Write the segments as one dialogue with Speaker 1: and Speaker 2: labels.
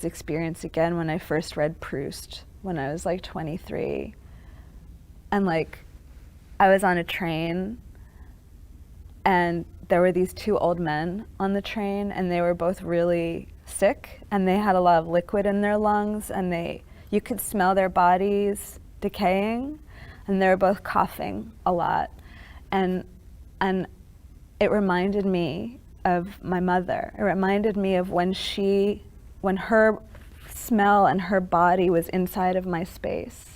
Speaker 1: experience again when I first read Proust when I was like 23. And like, I was on a train and there were these two old men on the train, and they were both really sick, and they had a lot of liquid in their lungs, and you could smell their bodies decaying, and they were both coughing a lot. And it reminded me of my mother. It reminded me of when her smell and her body was inside of my space.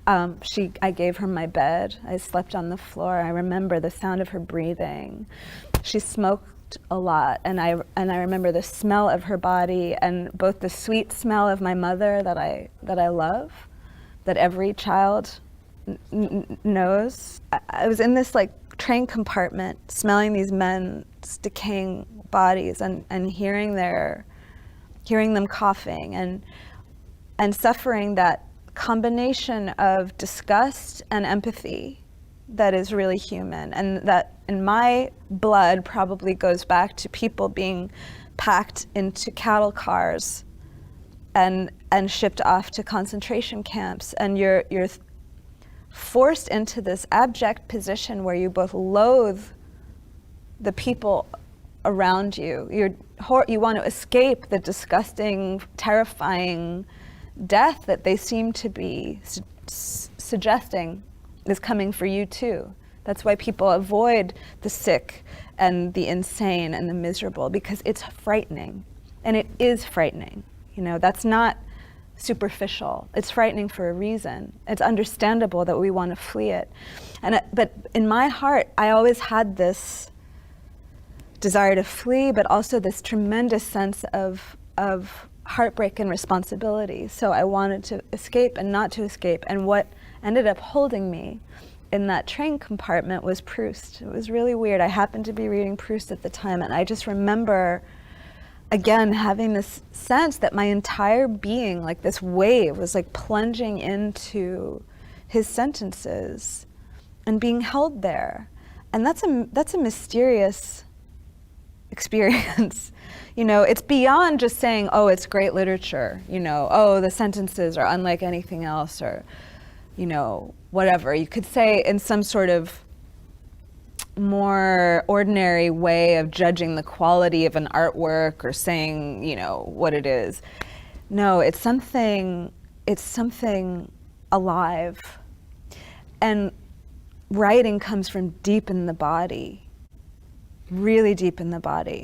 Speaker 1: I gave her my bed. I slept on the floor. I remember the sound of her breathing. She smoked a lot, and I remember the smell of her body, and both the sweet smell of my mother that I love, that every child knows. I was in this like train compartment, smelling these men's decaying bodies, and hearing them coughing, and suffering that combination of disgust and empathy that is really human, and that in my blood probably goes back to people being packed into cattle cars and shipped off to concentration camps, and you're forced into this abject position where you both loathe the people around you. You want to escape the disgusting, terrifying death that they seem to be suggesting is coming for you too. That's why people avoid the sick and the insane and the miserable, because it's frightening. And it is frightening. You know, that's not superficial. It's frightening for a reason. It's understandable that we want to flee it. But in my heart, I always had this desire to flee, but also this tremendous sense of heartbreak and responsibility. So I wanted to escape and not to escape. And what ended up holding me in that train compartment was Proust. It was really weird. I happened to be reading Proust at the time, and I just remember, again, having this sense that my entire being, like this wave, was like plunging into his sentences and being held there. And that's a mysterious experience. You know, it's beyond just saying, oh, it's great literature, you know, oh, the sentences are unlike anything else, or, you know, whatever. You could say in some sort of more ordinary way of judging the quality of an artwork or saying, you know, what it is. No, it's something alive. And writing comes from deep in the body, really deep in the body.